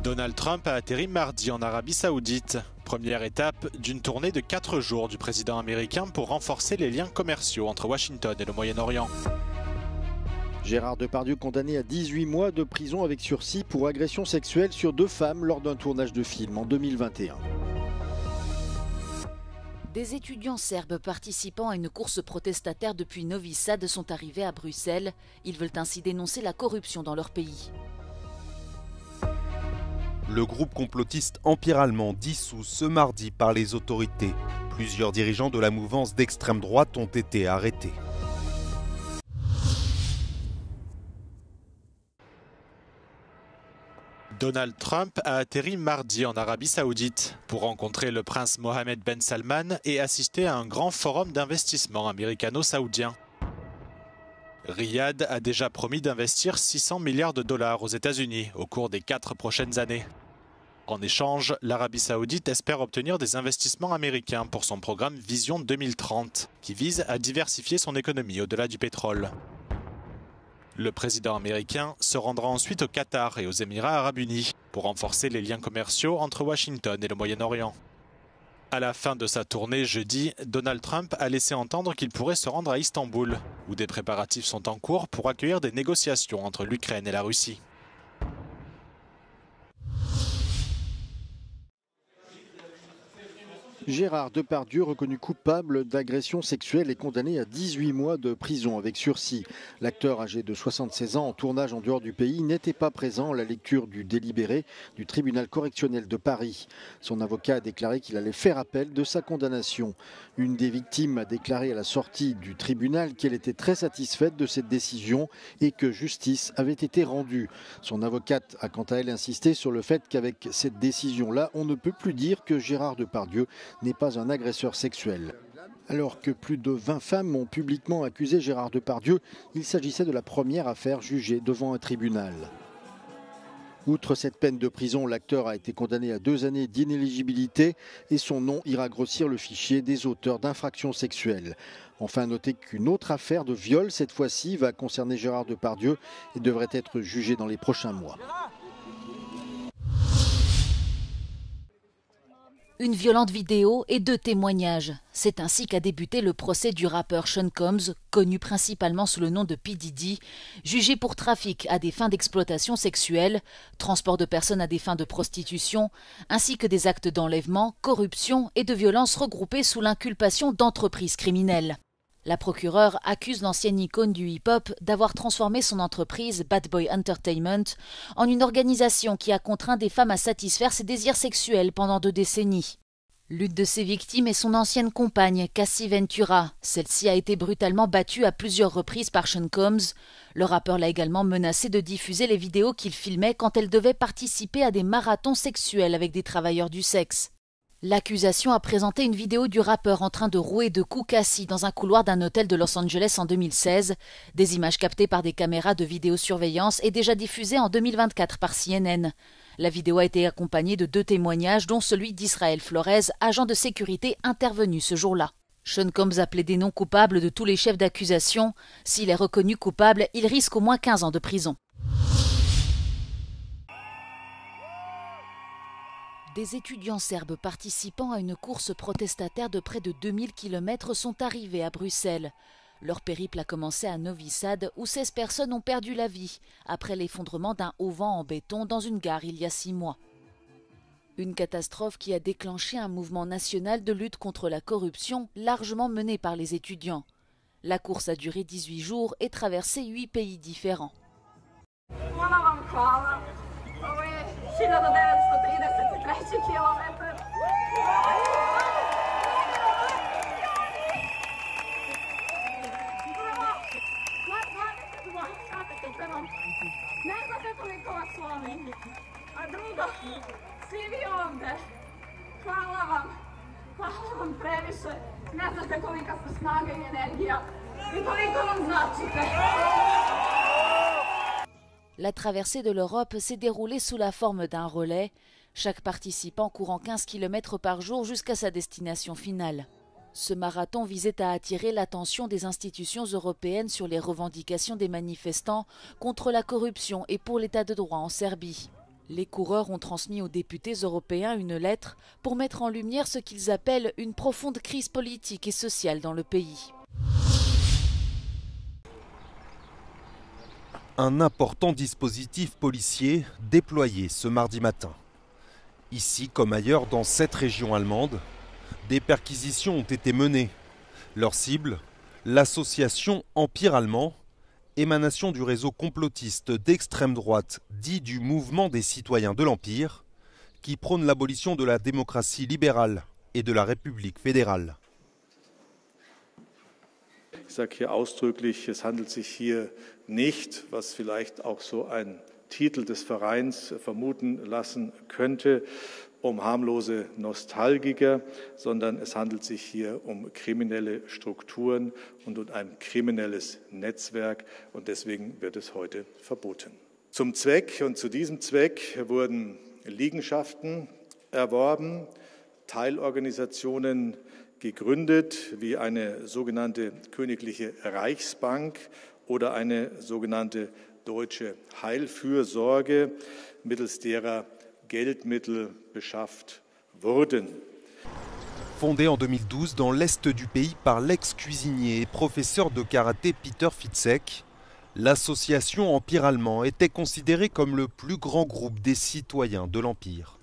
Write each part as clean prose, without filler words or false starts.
Donald Trump a atterri mardi en Arabie Saoudite. Première étape d'une tournée de 4 jours du président américain pour renforcer les liens commerciaux entre Washington et le Moyen-Orient. Gérard Depardieu condamné à 18 mois de prison avec sursis pour agression sexuelle sur 2 femmes lors d'un tournage de film en 2021. Des étudiants serbes participant à une course protestataire depuis Novi Sad sont arrivés à Bruxelles. Ils veulent ainsi dénoncer la corruption dans leur pays. Le groupe complotiste Empire allemand dissous ce mardi par les autorités. Plusieurs dirigeants de la mouvance d'extrême droite ont été arrêtés. Donald Trump a atterri mardi en Arabie Saoudite pour rencontrer le prince Mohammed Ben Salman et assister à un grand forum d'investissement américano-saoudien. Riyad a déjà promis d'investir 600 milliards de dollars aux États-Unis au cours des 4 prochaines années. En échange, l'Arabie Saoudite espère obtenir des investissements américains pour son programme Vision 2030, qui vise à diversifier son économie au-delà du pétrole. Le président américain se rendra ensuite au Qatar et aux Émirats arabes unis pour renforcer les liens commerciaux entre Washington et le Moyen-Orient. À la fin de sa tournée jeudi, Donald Trump a laissé entendre qu'il pourrait se rendre à Istanbul, où des préparatifs sont en cours pour accueillir des négociations entre l'Ukraine et la Russie. Gérard Depardieu, reconnu coupable d'agression sexuelle, est condamné à 18 mois de prison avec sursis. L'acteur âgé de 76 ans en tournage en dehors du pays n'était pas présent à la lecture du délibéré du tribunal correctionnel de Paris. Son avocat a déclaré qu'il allait faire appel de sa condamnation. Une des victimes a déclaré à la sortie du tribunal qu'elle était très satisfaite de cette décision et que justice avait été rendue. Son avocate a quant à elle insisté sur le fait qu'avec cette décision-là, on ne peut plus dire que Gérard Depardieu n'est pas un agresseur sexuel. Alors que plus de 20 femmes ont publiquement accusé Gérard Depardieu, il s'agissait de la première affaire jugée devant un tribunal. Outre cette peine de prison, l'acteur a été condamné à 2 années d'inéligibilité et son nom ira grossir le fichier des auteurs d'infractions sexuelles. Enfin, notez qu'une autre affaire de viol, cette fois-ci, va concerner Gérard Depardieu et devrait être jugée dans les prochains mois. Une violente vidéo et 2 témoignages. C'est ainsi qu'a débuté le procès du rappeur Sean Combs, connu principalement sous le nom de P. Diddy, jugé pour trafic à des fins d'exploitation sexuelle, transport de personnes à des fins de prostitution, ainsi que des actes d'enlèvement, corruption et de violence regroupés sous l'inculpation d'entreprises criminelles. La procureure accuse l'ancienne icône du hip-hop d'avoir transformé son entreprise Bad Boy Entertainment en une organisation qui a contraint des femmes à satisfaire ses désirs sexuels pendant 2 décennies. L'une de ses victimes est son ancienne compagne, Cassie Ventura. Celle-ci a été brutalement battue à plusieurs reprises par Sean Combs. Le rappeur l'a également menacé de diffuser les vidéos qu'il filmait quand elle devait participer à des marathons sexuels avec des travailleurs du sexe. L'accusation a présenté une vidéo du rappeur en train de rouer de coups Cassie dans un couloir d'un hôtel de Los Angeles en 2016. Des images captées par des caméras de vidéosurveillance et déjà diffusées en 2024 par CNN. La vidéo a été accompagnée de 2 témoignages, dont celui d'Israël Flores, agent de sécurité intervenu ce jour-là. Sean Combs a plaidé non coupable de tous les chefs d'accusation. S'il est reconnu coupable, il risque au moins 15 ans de prison. Des étudiants serbes participant à une course protestataire de près de 2000 km sont arrivés à Bruxelles. Leur périple a commencé à Novi Sad, où 16 personnes ont perdu la vie après l'effondrement d'un auvent en béton dans une gare il y a 6 mois. Une catastrophe qui a déclenché un mouvement national de lutte contre la corruption largement mené par les étudiants. La course a duré 18 jours et traversé 8 pays différents. La traversée de l'Europe s'est déroulée sous la forme d'un relais, chaque participant courant 15 km par jour jusqu'à sa destination finale. Ce marathon visait à attirer l'attention des institutions européennes sur les revendications des manifestants contre la corruption et pour l'état de droit en Serbie. Les coureurs ont transmis aux députés européens une lettre pour mettre en lumière ce qu'ils appellent une profonde crise politique et sociale dans le pays. Un important dispositif policier déployé ce mardi matin. Ici comme ailleurs dans cette région allemande, des perquisitions ont été menées. Leur cible, l'association Empire allemand, émanation du réseau complotiste d'extrême droite dit du mouvement des citoyens de l'Empire, qui prône l'abolition de la démocratie libérale et de la République fédérale. Ich sage hier ausdrücklich, es handelt sich hier nicht, was vielleicht auch so ein Titel des Vereins vermuten lassen könnte, harmlose Nostalgiker, sondern es handelt sich hier kriminelle Strukturen und ein kriminelles Netzwerk und deswegen wird es heute verboten. Zum Zweck und zu diesem Zweck wurden Liegenschaften erworben, Teilorganisationen gegründet, wie eine sogenannte Königliche Reichsbank oder eine sogenannte Deutsche Heilfürsorge, mittels derer Geldmittel beschafft wurden. Fondée en 2012 dans l'est du pays par l'ex-cuisinier et professeur de karaté Peter Fitzek, l'association Empire allemand était considérée comme le plus grand groupe des citoyens de l'Empire.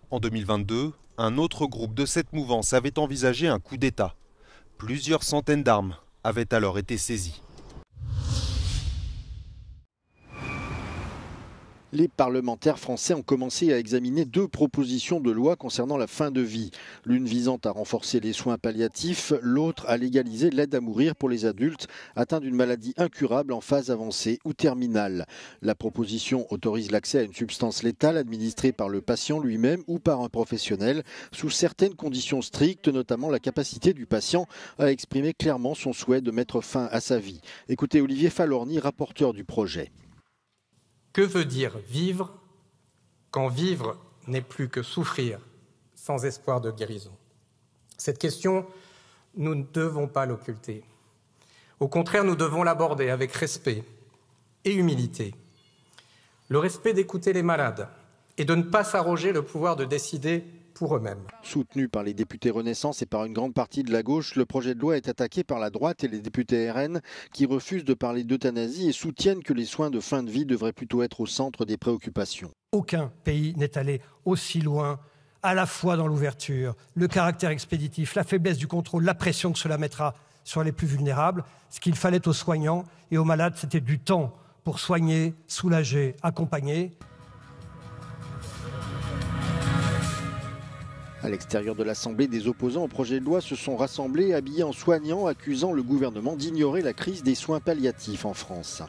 En 2022, un autre groupe de cette mouvance avait envisagé un coup d'État. Plusieurs centaines d'armes avaient alors été saisies. Les parlementaires français ont commencé à examiner 2 propositions de loi concernant la fin de vie. L'une visant à renforcer les soins palliatifs, l'autre à légaliser l'aide à mourir pour les adultes atteints d'une maladie incurable en phase avancée ou terminale. La proposition autorise l'accès à une substance létale administrée par le patient lui-même ou par un professionnel sous certaines conditions strictes, notamment la capacité du patient à exprimer clairement son souhait de mettre fin à sa vie. Écoutez Olivier Falorni, rapporteur du projet. Que veut dire vivre quand vivre n'est plus que souffrir sans espoir de guérison? Cette question, nous ne devons pas l'occulter. Au contraire, nous devons l'aborder avec respect et humilité. Le respect d'écouter les malades et de ne pas s'arroger le pouvoir de décider pour eux-mêmes. Soutenu par les députés Renaissance et par une grande partie de la gauche, le projet de loi est attaqué par la droite et les députés RN qui refusent de parler d'euthanasie et soutiennent que les soins de fin de vie devraient plutôt être au centre des préoccupations. Aucun pays n'est allé aussi loin, à la fois dans l'ouverture, le caractère expéditif, la faiblesse du contrôle, la pression que cela mettra sur les plus vulnérables. Ce qu'il fallait aux soignants et aux malades, c'était du temps pour soigner, soulager, accompagner. À l'extérieur de l'Assemblée, des opposants au projet de loi se sont rassemblés, habillés en soignants, accusant le gouvernement d'ignorer la crise des soins palliatifs en France.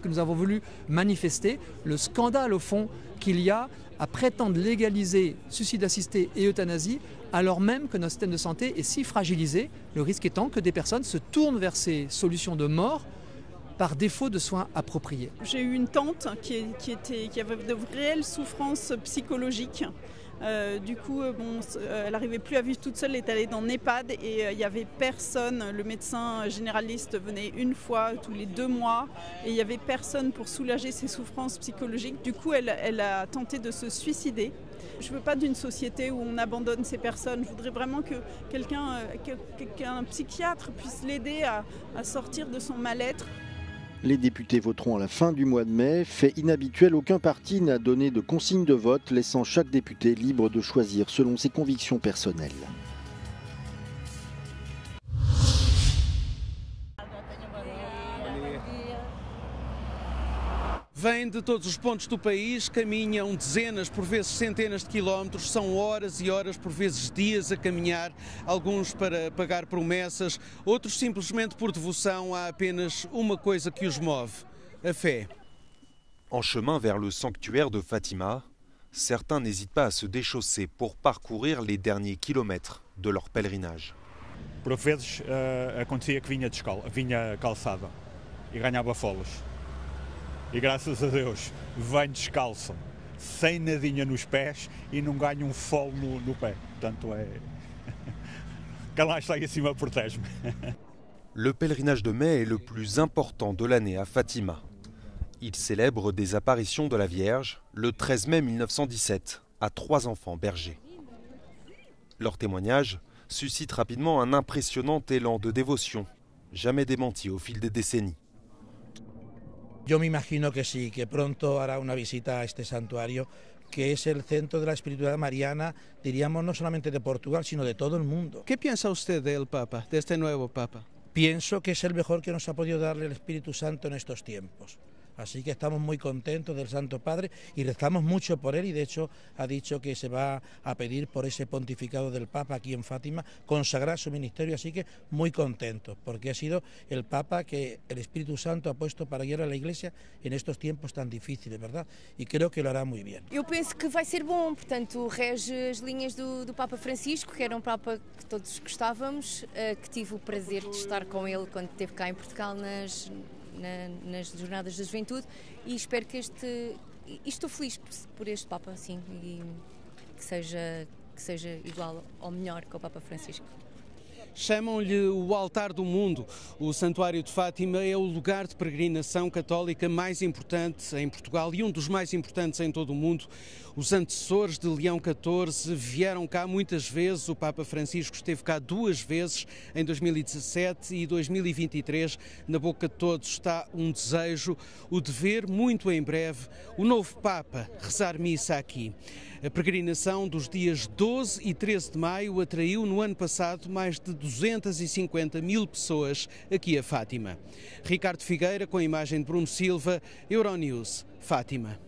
Nous avons voulu manifester le scandale au fond qu'il y a à prétendre légaliser suicide assisté et euthanasie alors même que notre système de santé est si fragilisé, le risque étant que des personnes se tournent vers ces solutions de mort par défaut de soins appropriés. J'ai eu une tante qui avait de réelles souffrances psychologiques. Elle n'arrivait plus à vivre toute seule, elle est allée dans l'EHPAD et il n'y avait personne. Le médecin généraliste venait une fois tous les 2 mois et il n'y avait personne pour soulager ses souffrances psychologiques. Du coup, elle a tenté de se suicider. Je ne veux pas d'une société où on abandonne ces personnes. Je voudrais vraiment que qu'un psychiatre puisse l'aider à sortir de son mal-être. Les députés voteront à la fin du mois de mai. Fait inhabituel, aucun parti n'a donné de consigne de vote, laissant chaque député libre de choisir selon ses convictions personnelles. Vêm de todos os pontos do país, caminham dezenas, por vezes centenas de quilómetros, são horas e horas, por vezes dias a caminhar, alguns para pagar promessas, outros simplesmente por devoção a apenas uma coisa que os move, a fé. En chemin vers le sanctuaire de Fatima, certains n'hésitent pas à se déchausser pour parcourir les derniers kilomètres de leur pèlerinage. Por vezes acontecia que vinha calçada e ganhava folhas. E graças a Deus venho descalço, sem nadinha nos pés e não ganho folo no pé. Portanto, quem lá está aí acima protège-me. Le pèlerinage de mai est le plus important de l'année à Fatima. Il célèbre des apparitions de la Vierge le 13 mai 1917 à 3 enfants bergers. Leur témoignage suscite rapidement un impressionnant élan de dévotion, jamais démenti au fil des décennies. Yo me imagino que sí, que pronto hará una visita a este santuario, que es el centro de la espiritualidad mariana, diríamos no solamente de Portugal, sino de todo el mundo. ¿Qué piensa usted del Papa, de este nuevo Papa? Pienso que es el mejor que nos ha podido darle el Espíritu Santo en estos tiempos. Así que estamos muy contentos del Santo Padre y rezamos mucho por él, y de hecho ha dicho que se va a pedir por ese pontificado del Papa aquí en Fátima, consagrar su ministerio, así que muy contentos, porque ha sido el Papa que el Espíritu Santo ha puesto para guiar a la Iglesia en estos tiempos tan difíciles, ¿verdad? Y creo que lo hará muy bien. Eu penso que vai ser bom, portanto rege as linhas do Papa Francisco, que era um Papa que todos gostávamos, que tive o prazer de estar com ele quando esteve cá em Portugal nas jornadas da juventude, e espero que estou feliz por este Papa, assim, e que seja igual ou melhor que o Papa Francisco. Chamam-lhe o altar do mundo. O Santuário de Fátima é o lugar de peregrinação católica mais importante em Portugal e um dos mais importantes em todo o mundo. Os antecessores de Leão XIV vieram cá muitas vezes. O Papa Francisco esteve cá 2 vezes, em 2017 e 2023. Na boca de todos está um desejo, o de ver muito em breve o novo Papa rezar missa aqui. A peregrinação dos dias 12 e 13 de maio atraiu no ano passado mais de 250 mil pessoas aqui a Fátima. Ricardo Figueira, com a imagem de Bruno Silva, Euronews, Fátima.